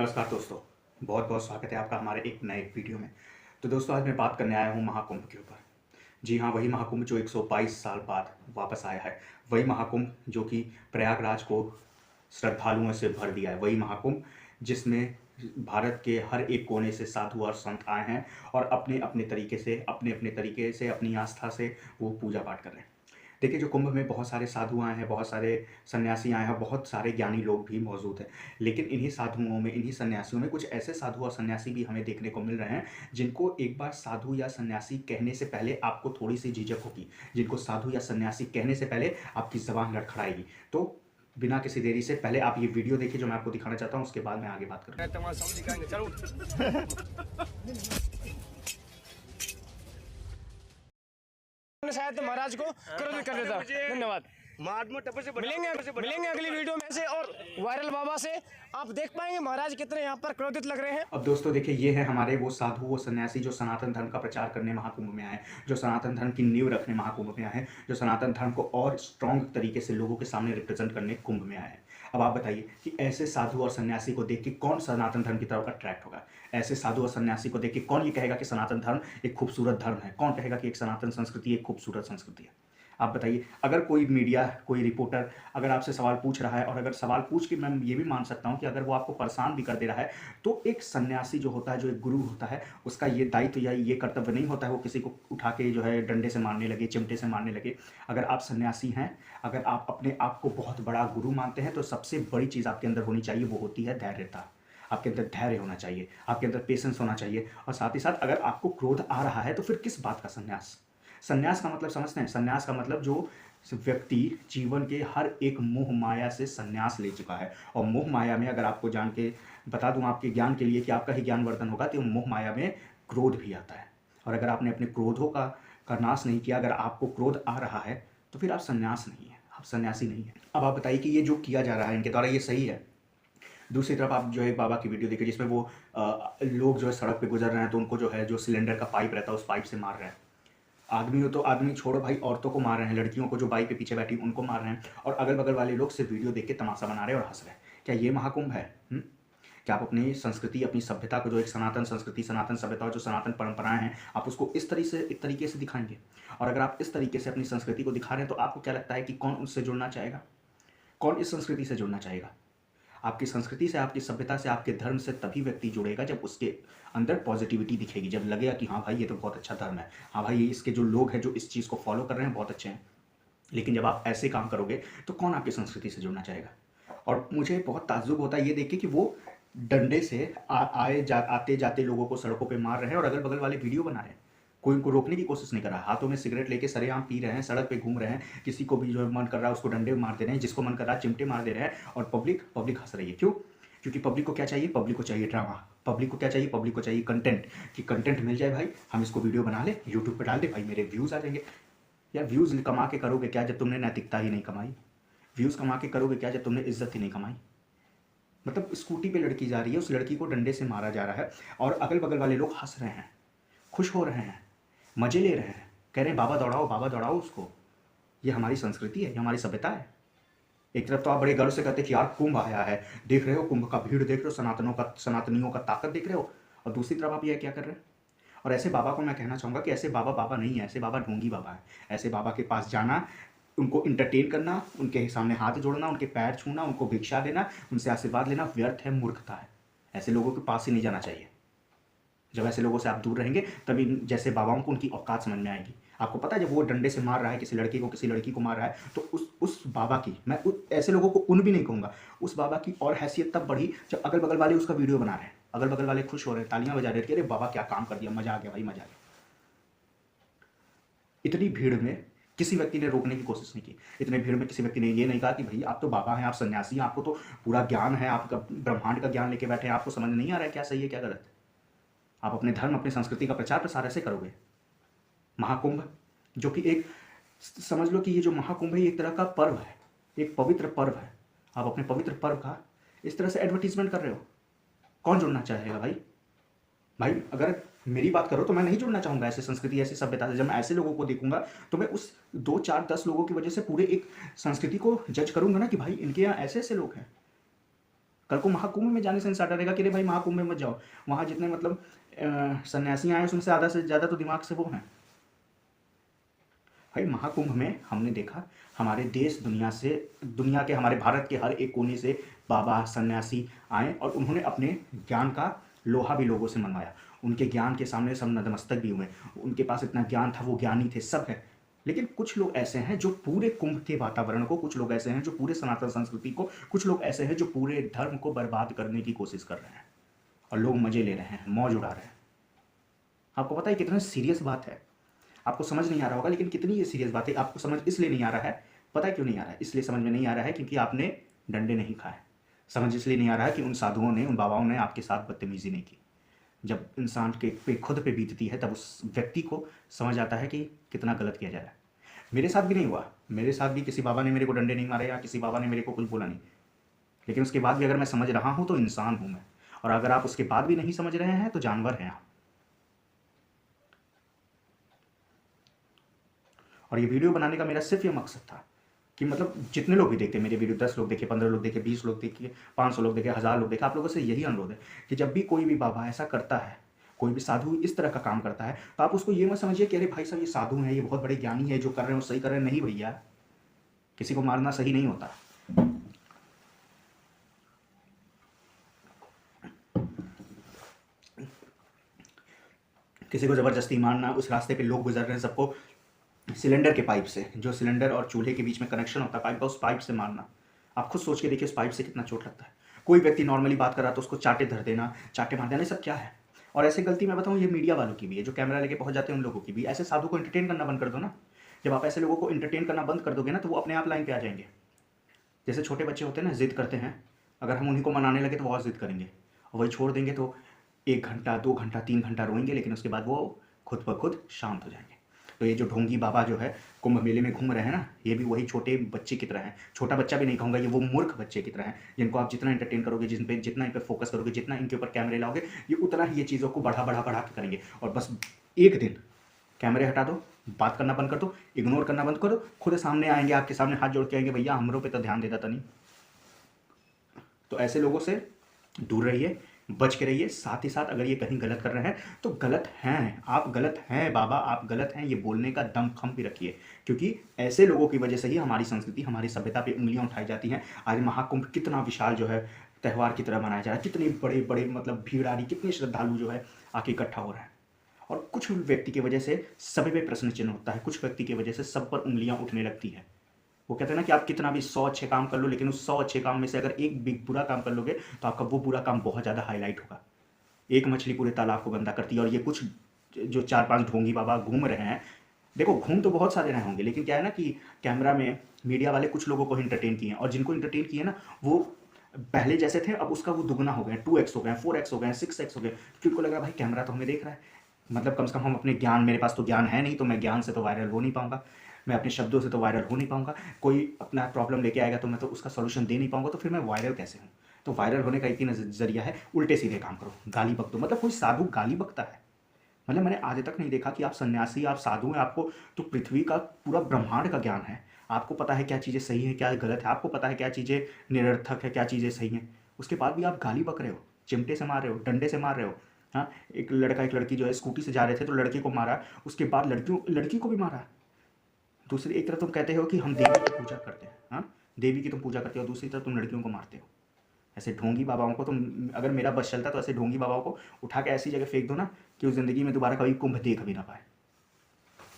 नमस्कार दोस्तों, बहुत बहुत स्वागत है आपका हमारे एक नए वीडियो में। तो दोस्तों, आज मैं बात करने आया हूँ महाकुंभ के ऊपर। जी हाँ, वही महाकुंभ जो 122 साल बाद वापस आया है। वही महाकुंभ जो कि प्रयागराज को श्रद्धालुओं से भर दिया है। वही महाकुंभ जिसमें भारत के हर एक कोने से साधु और संत आए हैं और अपने अपने तरीके से अपनी आस्था से वो पूजा पाठ कर रहे हैं। देखिए, जो कुंभ में बहुत सारे साधु आए हैं, बहुत सारे सन्यासी आए हैं, बहुत सारे ज्ञानी लोग भी मौजूद हैं। लेकिन इन्हीं साधुओं में, इन्हीं सन्यासियों में कुछ ऐसे साधु और सन्यासी भी हमें देखने को मिल रहे हैं जिनको एक बार साधु या सन्यासी कहने से पहले आपको थोड़ी सी झिझक होगी, जिनको साधु या सन्यासी कहने से पहले आपकी ज़बान लड़खड़ाएगी। तो बिना किसी देरी से पहले आप ये वीडियो देखिए जो मैं आपको दिखाना चाहता हूँ, उसके बाद मैं आगे बात करूँगा। शायद महाराज को क्रोधित कर देता। धन्यवाद। मिलेंगे अगली वीडियो में से और वायरल बाबा से आप देख पाएंगे महाराज कितने यहाँ पर क्रोधित लग रहे हैं। अब दोस्तों देखिए, ये है हमारे वो साधु, वो सन्यासी जो सनातन धर्म का प्रचार करने महाकुंभ में आए, जो सनातन धर्म की नींव रखने महाकुंभ में आए, जो सनातन धर्म को और स्ट्रॉन्ग तरीके से लोगों के सामने रिप्रेजेंट करने कुंभ में आए। अब आप बताइए कि ऐसे साधु और सन्यासी को देख के कौन सनातन धर्म की तरफ अट्रैक्ट होगा? ऐसे साधु और सन्यासी को देख के कौन ये कहेगा कि सनातन धर्म एक खूबसूरत धर्म है? कौन कहेगा कि एक सनातन संस्कृति एक खूबसूरत संस्कृति है? आप बताइए। अगर कोई मीडिया, कोई रिपोर्टर अगर आपसे सवाल पूछ रहा है, और अगर सवाल पूछ के मैं ये भी मान सकता हूँ कि अगर वो आपको परेशान भी कर दे रहा है, तो एक सन्यासी जो होता है, जो एक गुरु होता है, उसका ये दायित्व या ये कर्तव्य नहीं होता है वो किसी को उठा के जो है डंडे से मारने लगे, चिमटे से मारने लगे। अगर आप सन्यासी हैं, अगर आप अपने आप को बहुत बड़ा गुरु मानते हैं, तो सबसे बड़ी चीज़ आपके अंदर होनी चाहिए, वो होती है धैर्यता। आपके अंदर धैर्य होना चाहिए, आपके अंदर पेशेंस होना चाहिए। और साथ ही साथ अगर आपको क्रोध आ रहा है तो फिर किस बात का संन्यास? संन्यास का मतलब समझते हैं? संन्यास का मतलब जो व्यक्ति जीवन के हर एक मोह माया से संन्यास ले चुका है। और मोह माया में अगर आपको जान के बता दूं आपके ज्ञान के लिए कि आपका ही ज्ञानवर्धन होगा, तो मोह माया में क्रोध भी आता है। और अगर आपने अपने क्रोधों का नाश नहीं किया, अगर आपको क्रोध आ रहा है, तो फिर आप संन्यास नहीं है, आप सन्यासी नहीं है। अब आप बताइए कि ये जो किया जा रहा है इनके द्वारा, ये सही है? दूसरी तरफ आप जो है बाबा की वीडियो देखिए जिसमें वो लोग जो है सड़क पे गुजर रहे हैं, तो उनको जो है जो सिलेंडर का पाइप रहता है उस पाइप से मार रहे हैं। आदमी हो तो आदमी छोड़ो भाई, औरतों को मार रहे हैं, लड़कियों को जो बाइक पे पीछे बैठी उनको मार रहे हैं, और अगल बगल वाले लोग सिर्फ वीडियो देख के तमाशा बना रहे हैं और हंस रहे हैं। क्या ये महाकुंभ है? क्या आप अपनी संस्कृति, अपनी सभ्यता को, जो एक सनातन संस्कृति, सनातन सभ्यता, जो सनातन परंपराएं हैं, आप उसको इस तरीके से दिखाएंगे? और अगर आप इस तरीके से अपनी संस्कृति को दिखा रहे हैं, तो आपको क्या लगता है कि कौन उससे जुड़ना चाहेगा? कौन इस संस्कृति से जुड़ना चाहेगा? आपकी संस्कृति से, आपकी सभ्यता से, आपके धर्म से तभी व्यक्ति जुड़ेगा जब उसके अंदर पॉजिटिविटी दिखेगी, जब लगेगा कि हाँ भाई ये तो बहुत अच्छा धर्म है, हाँ भाई ये इसके जो लोग हैं जो इस चीज़ को फॉलो कर रहे हैं बहुत अच्छे हैं। लेकिन जब आप ऐसे काम करोगे तो कौन आपकी संस्कृति से जुड़ना चाहेगा? और मुझे बहुत ताज्जुब होता है ये देख के कि वो डंडे से आते जाते लोगों को सड़कों पर मार रहे हैं और अगल बगल वाले वीडियो बना रहे हैं। कोई उनको रोकने की कोशिश नहीं कर रहा। हाथों में सिगरेट लेके सरेआम पी रहे हैं, सड़क पे घूम रहे हैं, किसी को भी जो मन कर रहा है उसको डंडे मार दे रहे हैं, जिसको मन कर रहा है चिमटे मार दे रहे हैं, और पब्लिक हंस रही है। क्यों? क्योंकि पब्लिक को क्या चाहिए? पब्लिक को चाहिए ड्रामा। पब्लिक को क्या चाहिए? पब्लिक को चाहिए कंटेंट, कि कंटेंट मिल जाए भाई, हम इसको वीडियो बना ले, यूट्यूब पर डाल दे भाई, मेरे व्यूज़ आ जाएंगे। यार व्यूज़ कमा के करोगे क्या जब तुमने नैतिकता ही नहीं कमाई? व्यूज़ कमा के करोगे क्या जब तुमने इज्जत ही नहीं कमाई? मतलब स्कूटी पे लड़की जा रही है, उस लड़की को डंडे से मारा जा रहा है, और अगल बगल वाले लोग हंस रहे हैं, खुश हो रहे हैं, मजे ले रहे हैं, कह रहे हैं बाबा दौड़ाओ उसको। ये हमारी संस्कृति है, ये हमारी सभ्यता है। एक तरफ तो आप बड़े गर्व से कहते हैं कि यार कुंभ आया है, देख रहे हो कुंभ का भीड़, देख रहे हो सनातनियों का ताकत देख रहे हो, और दूसरी तरफ आप ये क्या कर रहे हैं? और ऐसे बाबा को मैं कहना चाहूँगा कि ऐसे बाबा नहीं है, ऐसे बाबा ढोंगी बाबा है। ऐसे बाबा के पास जाना, उनको इंटरटेन करना, उनके सामने हाथ जोड़ना, उनके पैर छूना, उनको भिक्षा देना, उनसे आशीर्वाद लेना व्यर्थ है, मूर्खता है। ऐसे लोगों के पास ही नहीं जाना चाहिए। जब ऐसे लोगों से आप दूर रहेंगे तभी जैसे बाबाओं को उनकी औकात समझ में आएगी। आपको पता है जब वो डंडे से मार रहा है किसी लड़की को मार रहा है, तो उस बाबा की, मैं ऐसे लोगों को उन भी नहीं कहूँगा, उस बाबा की और हैसियत तब बढ़ी जब अगल बगल वाले उसका वीडियो बना रहे हैं, अगल बगल वाले खुश हो रहे हैं, तालियां बजा रहे हैं कि अरे बाबा क्या काम कर दिया, मजा आ गया भाई, मजा आ गया। इतनी भीड़ में किसी व्यक्ति ने रोकने की कोशिश नहीं की। इतने भीड़ में किसी व्यक्ति ने ये नहीं कहा कि भाई आप तो बाबा हैं, आप सन्यासी हैं, आपको तो पूरा ज्ञान है, आप ब्रह्मांड का ज्ञान लेके बैठे हैं, आपको समझ नहीं आ रहा है क्या सही है क्या गलत है। आप अपने धर्म, अपनी संस्कृति का प्रचार प्रसार ऐसे करोगे? महाकुंभ जो कि एक, समझ लो कि ये जो महाकुंभ है ये एक तरह का पर्व है, एक पवित्र पर्व है। आप अपने पवित्र पर्व का इस तरह से एडवर्टीजमेंट कर रहे हो, कौन जुड़ना चाहेगा भाई? भाई अगर मेरी बात करो तो मैं नहीं जुड़ना चाहूँगा ऐसे संस्कृति, ऐसी सभ्यता से। जब मैं ऐसे लोगों को देखूंगा तो मैं उस 2, 4, 10 लोगों की वजह से पूरे एक संस्कृति को जज करूंगा ना कि भाई इनके यहाँ ऐसे ऐसे लोग हैं। कल को महाकुंभ में जाने से इंसान डरेगा कि अरे भाई महाकुंभ में मत जाओ, वहाँ जितने मतलब सन्यासी आए उनसे आधा से ज़्यादा तो दिमाग से वो हैं। भाई महाकुंभ में हमने देखा हमारे देश दुनिया के हमारे भारत के हर एक कोने से बाबा सन्यासी आए और उन्होंने अपने ज्ञान का लोहा भी लोगों से मनवाया। उनके ज्ञान के सामने सब नतमस्तक भी हुए। उनके पास इतना ज्ञान था, वो ज्ञानी थे, सब है। लेकिन कुछ लोग ऐसे हैं जो पूरे कुंभ के वातावरण को, कुछ लोग ऐसे हैं जो पूरे सनातन संस्कृति को, कुछ लोग ऐसे हैं जो पूरे धर्म को बर्बाद करने की कोशिश कर रहे हैं और लोग मजे ले रहे हैं, मौज उड़ा रहे हैं। आपको पता है कितना सीरियस बात है? आपको समझ नहीं आ रहा होगा, लेकिन कितनी ये सीरियस बात है। आपको समझ इसलिए नहीं आ रहा है, पता है क्यों नहीं आ रहा है? इसलिए समझ में नहीं आ रहा है क्योंकि आपने डंडे नहीं खाए। समझ इसलिए नहीं आ रहा है कि उन साधुओं ने, उन बाबाओं ने आपके साथ बदतमीजी नहीं की। जब इंसान के पे खुद पे बीतती है तब उस व्यक्ति को समझ आता है कि कितना गलत किया जा रहा है। मेरे साथ भी नहीं हुआ, मेरे साथ भी किसी बाबा ने मेरे को डंडे नहीं मारे या किसी बाबा ने मेरे को कुछ बोला नहीं, लेकिन उसके बाद भी अगर मैं समझ रहा हूँ तो इंसान हूँ मैं। और अगर आप उसके बाद भी नहीं समझ रहे हैं तो जानवर हैं आप। और ये वीडियो बनाने का मेरा सिर्फ ये मकसद था कि मतलब जितने लोग भी देखते मेरे वीडियो, 10 लोग देखे, 15 लोग देखे, 20 लोग देखे, 500 लोग देखे, 1000 लोग देखे, आप लोगों से यही अनुरोध है कि जब भी कोई भी बाबा ऐसा करता है, कोई भी साधु इस तरह का काम करता है, तो आप उसको ये मत समझिए कि अरे भाई साहब ये साधु हैं, ये बहुत बड़े ज्ञानी है, जो कर रहे हैं वो सही कर रहे हैं। नहीं भैया, किसी को मारना सही नहीं होता। किसी को ज़बरदस्ती मारना, उस रास्ते पे लोग गुजर रहे हैं, सबको सिलेंडर के पाइप से, जो सिलेंडर और चूल्हे के बीच में कनेक्शन होता है पाइप का, उस पाइप से मारना। आप खुद सोच के देखिए उस पाइप से कितना चोट लगता है। कोई व्यक्ति नॉर्मली बात कर रहा तो उसको चाटे धर देना, चाटे मार देना, ये सब क्या है? और ऐसे गलती मैं बताऊँ ये मीडिया वालों की भी है, जो कैमरा लेके पहुंच जाते हैं उन लोगों की भी। ऐसे साधु को एंटरटेन करना बंद कर दो ना। जब आप ऐसे लोगों को एंटरटेन करना बंद कर दोगे ना तो वो अपने आप लाइन पे आ जाएंगे। जैसे छोटे बच्चे होते हैं ना, जिद करते हैं, अगर हम उन्हीं को मनाने लगे तो वो और जिद करेंगे, और वही छोड़ देंगे तो 1 घंटा 2 घंटा 3 घंटा रोएंगे, लेकिन उसके बाद वो खुद ब खुद शांत हो जाएंगे। तो ये जो ढोंगी बाबा जो है कुंभ मेले में घूम रहे हैं ना, ये भी वही छोटे बच्चे की तरह हैं। छोटा बच्चा भी नहीं कहूँगा, ये वो मूर्ख बच्चे की तरह हैं, जिनको आप जितना एंटरटेन करोगे, जितना इन पर फोकस करोगे, जितना इनके ऊपर कैमरे लाओगे, ये उतना ही ये चीज़ों को बढ़ा के करेंगे। और बस एक दिन कैमरे हटा दो, बात करना बंद कर दो, इग्नोर करना बंद कर दो, खुद सामने आएंगे, आपके सामने हाथ जोड़ के आएंगे, भैया हमरों पे तो ध्यान देता था नहीं। तो ऐसे लोगों से दूर रहिए, बच के रहिए। साथ ही साथ अगर ये कहीं गलत कर रहे हैं तो गलत हैं, आप गलत हैं बाबा, आप गलत हैं, ये बोलने का दम खम भी रखिए, क्योंकि ऐसे लोगों की वजह से ही हमारी संस्कृति, हमारी सभ्यता पे उंगलियां उठाई जाती हैं। आज महाकुंभ कितना विशाल जो है त्यौहार की तरह मनाया जा रहा है, कितने बड़े बड़े मतलब भीड़ आ रही, कितने श्रद्धालु जो है आके इकट्ठा हो रहे हैं। और कुछ व्यक्ति की वजह से सब पे प्रश्न चिन्ह होता है, कुछ व्यक्ति की वजह से सब पर उंगलियां उठने लगती है। वो कहते हैं ना कि आप कितना भी 100 अच्छे काम कर लो, लेकिन उस 100 अच्छे काम में से अगर एक भी बुरा काम कर लोगे तो आपका वो बुरा काम बहुत ज़्यादा हाईलाइट होगा। एक मछली पूरे तालाब को गंदा करती है। और ये कुछ जो 4-5 ढोंगी बाबा घूम रहे हैं, देखो घूम तो बहुत सारे रहे होंगे, लेकिन क्या है ना कि कैमरा में मीडिया वाले कुछ लोगों को इंटरटेन किए हैं, और जिनको इंटरटेन किए ना वो पहले जैसे थे, अब उसका वो दुगना हो गए, 2x हो गए, 4x हो गए, 6x हो गए, क्योंकि उनको लग रहा है भाई कैमरा तो हमें देख रहा है, मतलब कम से कम हम अपने ज्ञान, मेरे पास तो ज्ञान है नहीं, तो मैं ज्ञान से तो वायरल हो नहीं पाऊंगा, मैं अपने शब्दों से तो वायरल हो नहीं पाऊंगा, कोई अपना प्रॉब्लम लेके आएगा तो मैं तो उसका सोल्यूशन दे नहीं पाऊंगा, तो फिर मैं वायरल कैसे हूँ? तो वायरल होने का एक ही जरिया है, उल्टे सीधे काम करो, गाली बक दो। मतलब कोई साधु गाली बकता है? मतलब मैंने आज तक नहीं देखा कि आप सन्यासी, आप साधु हैं, आपको तो पृथ्वी का पूरा ब्रह्मांड का ज्ञान है, आपको पता है क्या चीज़ें सही है क्या गलत है, आपको पता है क्या चीज़ें निरर्थक है क्या चीज़ें सही हैं, उसके बाद भी आप गाली बक रहे हो, चिमटे से मार रहे हो, डंडे से मार रहे हो। हाँ, एक लड़का एक लड़की जो है स्कूटी से जा रहे थे तो लड़के को मारा, उसके बाद लड़की को भी मारा। दूसरी एक तरफ तुम कहते हो कि हम देवी की पूजा करते हैं, हाँ देवी की तुम पूजा करते हो, दूसरी तरफ तुम लड़कियों को मारते हो। ऐसे ढोंगी बाबाओं को तुम, अगर मेरा बस चलता तो ऐसे ढोंगी बाबाओं को उठा के ऐसी जगह फेंक दो ना कि उस ज़िंदगी में दोबारा कभी कुंभ देख भी ना पाए।